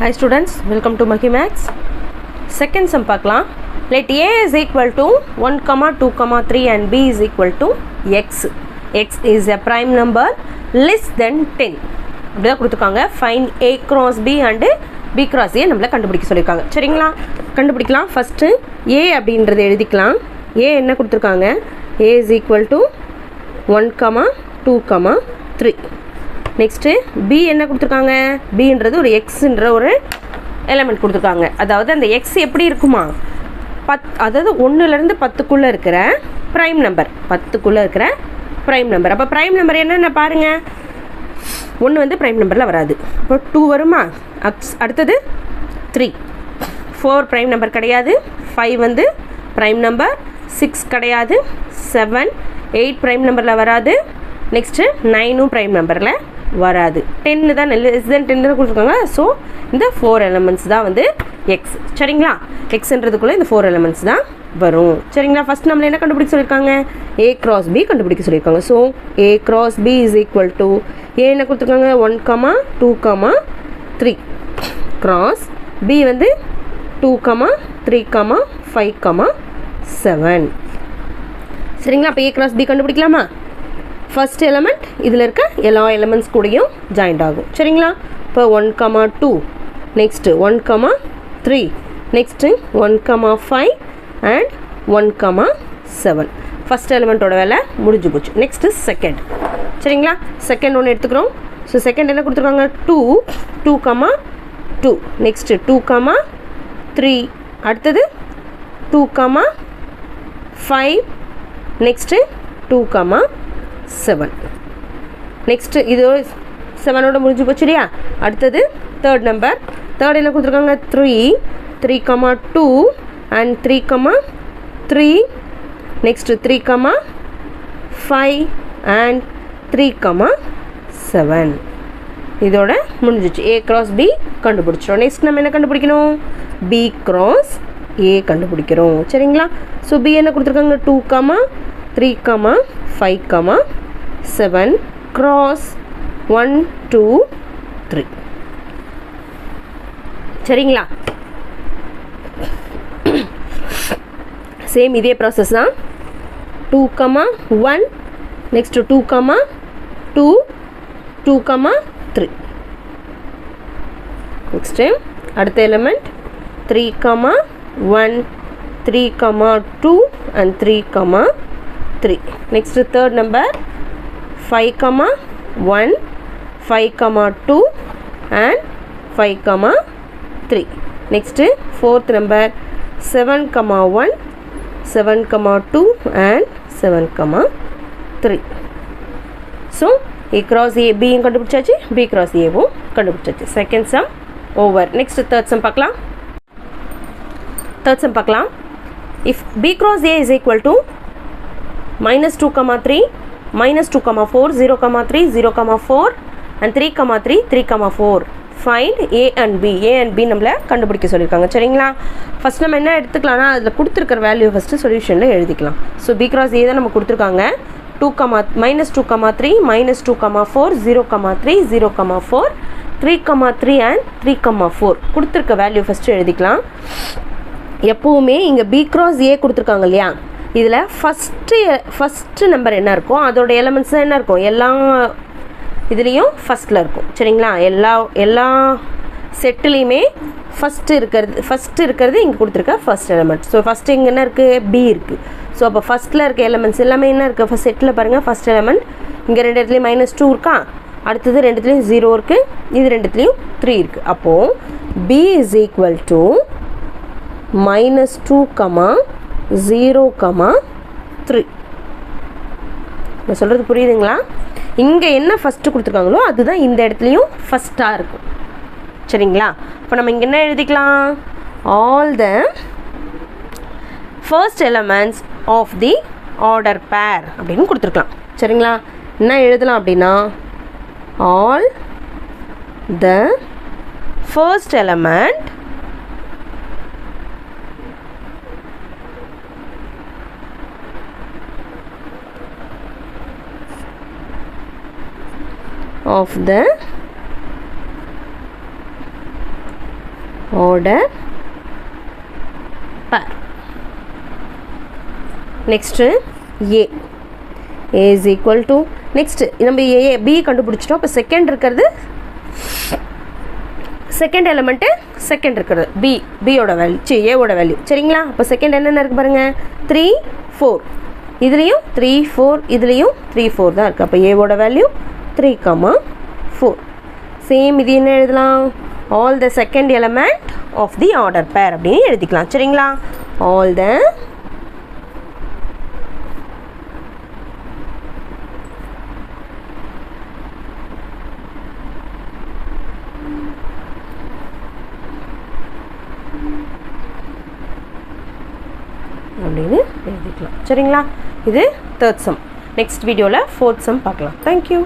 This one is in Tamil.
Hi students, welcome to Mahimax. Second sum பார்க்கலாம். Let a is equal to 1, 2, 3 and b is equal to x. x is a prime number less than 10. அப்படிதான் கொடுத்துருக்காங்க. Find a cross b and b cross a நம்மளை கண்டுபிடிக்க சொல்லியிருக்காங்க. சரிங்களா? கண்டுபிடிக்கலாம். ஃபஸ்ட்டு a அப்படின்றத எழுதிக்கலாம். a என்ன கொடுத்துருக்காங்க? a is equal to 1, 2, 3. Next b என்ன கொடுத்துருக்காங்க? bன்றது ஒரு எக்ஸுன்ற ஒரு எலமெண்ட் கொடுத்துருக்காங்க. அதாவது அந்த எக்ஸ் எப்படி இருக்குமா, அதாவது 1லேருந்து 10க்குள்ளே இருக்கிற ப்ரைம் நம்பர், 10க்குள்ளே இருக்கிற ப்ரைம் நம்பர். அப்போ ப்ரைம் நம்பர் என்னென்ன பாருங்கள். 1 வந்து ப்ரைம் நம்பரில் வராது, அப்போ 2 வருமா. அடுத்தது 3, 4 ப்ரைம் நம்பர் கிடையாது, 5 வந்து ப்ரைம் நம்பர், 6 கிடையாது, 7, 8 ப்ரைம் நம்பரில் வராது, நெக்ஸ்ட்டு 9ம் ப்ரைம் நம்பரில் வராது, 10 தான் லெஸ் தென் 10 கொடுத்துருக்காங்க. ஸோ இந்த 4 எலமெண்ட்ஸ் தான் வந்து எக்ஸ். சரிங்களா? எக்ஸ்ன்றதுக்குள்ளே இந்த 4 எலமெண்ட்ஸ் தான் வரும். சரிங்களா? ஃபஸ்ட் நம்மளை என்ன கண்டுபிடிக்க சொல்லியிருக்காங்க? ஏ கிராஸ் பி கண்டுபிடிக்க சொல்லியிருக்காங்க. So A cross B is equal to A என்ன கொடுத்துருக்காங்க? 1, 2, 3 கிராஸ் பி வந்து 2, 3, 5, 7. சரிங்களா? அப்போ ஏ கிராஸ் பி கண்டுபிடிக்கலாமா? ஃபஸ்ட் எலமெண்ட் இதில் இருக்க எல்லா எலமெண்ட்ஸ் கூடயும் ஜாயிண்ட் ஆகும். சரிங்களா? இப்போ 1, 2, நெக்ஸ்ட்டு 1, 3, நெக்ஸ்ட்டு 1, 5 அண்ட் 1, 7. ஃபஸ்ட் எலமெண்ட்டோட வேலை முடிஞ்சு போச்சு. Next second. சரிங்களா? செகண்ட் ஒன்று எடுத்துக்கிறோம். ஸோ செகண்ட் என்ன கொடுத்துருக்காங்க? 2, 2, நெக்ஸ்ட்டு 2, 3, அடுத்தது 2, 5, நெக்ஸ்ட்டு 2, 7. நெக்ஸ்ட்டு இது 7ஓட முடிஞ்சு போச்சு இல்லையா? அடுத்தது தேர்ட் நம்பர். தேர்ட் என்ன கொடுத்துருக்காங்க? 3, 2 அண்ட் 3, 3, நெக்ஸ்ட்டு 3, 5 அண்ட் 3, 7. இதோட முடிஞ்சிச்சு. ஏ கிராஸ் பி கண்டுபிடிச்சிடும். நெக்ஸ்ட் நம்ம என்ன கண்டுபிடிக்கணும்? பி கிராஸ் ஏ கண்டுபிடிக்கிறோம். சரிங்களா? ஸோ பி என்ன கொடுத்துருக்காங்க? 2, 3, 5, 7 cross 1, 2, 3. சரிங்களா? சேம் இதே ப்ராசஸ் தான். 2, 1 நெக்ஸ்ட் 2, 2, 2, 3. நெக்ஸ்ட்டு அடுத்த element 3, 1, 3, 2 and 3, 3. Next third number 5, 1, 5, 2 and 5, 3. Next fourth number 7, 1, 7, 2 and 7, 3. So A cross A B கண்டுபிடிச்சாச்சு, B cross A வும் கண்டுபிடிச்சாச்சு. Second sum over. Next third sum பார்க்கலாம். Third sum பார்க்கலாம். If B cross A is equal to -2, 3, -2, 4, 0, 3, 0, 4 and 3, 3, 3, 4. Find A and B. A and B நம்மளை கண்டுபிடிக்க சொல்லியிருக்காங்க. சரிங்களா? ஃபஸ்ட் நம்ம என்ன எடுத்துக்கலாம்னா, அதில் கொடுத்துருக்கிற வேல்யூ ஃபஸ்ட்டு சொல்யூஷனில் எழுதிக்கலாம். ஸோ B cross A தான் நம்ம கொடுத்துருக்காங்க. -2, 3, -2, 4, 0, 3, 0, 4, 3, 3 and 3, 4 கொடுத்துருக்க வேல்யூ ஃபஸ்ட்டு எழுதிக்கலாம். எப்போவுமே இங்கே B cross A கொடுத்துருக்காங்க இல்லையா? இதில் ஃபஸ்ட்டு நம்பர் என்ன இருக்கும், அதோட எலமெண்ட்ஸ் தான் என்ன இருக்கும், எல்லா இதுலேயும் ஃபஸ்ட்டில் இருக்கும். சரிங்களா? எல்லா செட்டுலேயுமே ஃபஸ்ட்டு இருக்கிறது இங்கே கொடுத்துருக்க ஃபஸ்ட் எலமெண்ட். ஸோ ஃபஸ்ட்டு இங்கே என்ன இருக்குது? பி இருக்குது. ஸோ அப்போ ஃபஸ்ட்டில் இருக்க எலமெண்ட்ஸ் எல்லாமே என்ன இருக்குது? ஃபஸ்ட் செட்டில் பாருங்கள், ஃபஸ்ட் எலமெண்ட் இங்கே 2 இடத்துலையும் -2 இருக்கா, அடுத்தது 2 இடத்துலையும் 0 இருக்குது, இது 2 இடத்துலையும் 3 இருக்குது. அப்போது பி இஸ் ஈக்குவல் டு -2, 0, 3. நான் சொல்கிறது புரியுதுங்களா? இங்கே என்ன ஃபஸ்ட்டு கொடுத்துருக்காங்களோ அதுதான் இந்த இடத்துலையும் ஃபஸ்ட்டாக இருக்கும். சரிங்களா? இப்போ நம்ம இங்கே என்ன எழுதிக்கலாம்? All the first elements of the order pair அப்படின்னு கொடுத்துருக்கலாம். சரிங்களா? என்ன எழுதலாம் அப்படின்னா, all the first element of the order pair. Next A is equal to next நம்ம ஏ பி கண்டுபிடிச்சிட்டோம். இப்போ செகண்ட் இருக்கிறது செகண்ட் எலிமெண்ட்டு செகண்ட் இருக்கிறது பியோட வேல்யூ ஏவோட வேல்யூ சரிங்களா. அப்போ செகண்ட் என்னென்ன இருக்குது பாருங்கள் 3 4 இதுலேயும் 3 4 இதுலேயும் 3 4 தான் இருக்குது. அப்போ ஏவோட வேல்யூ 3, 4. சேம் இது என்ன எழுதலாம் all the second element of the order pair அப்படின்னு எழுதிக்கலாம் சரிங்களா. ஆல் த அப்படின்னு எழுதிக்கலாம் சரிங்களா. இது தேர்ட் சம். நெக்ஸ்ட் வீடியோவில் ஃபோர்த் சம் பார்க்கலாம். தேங்க்யூ.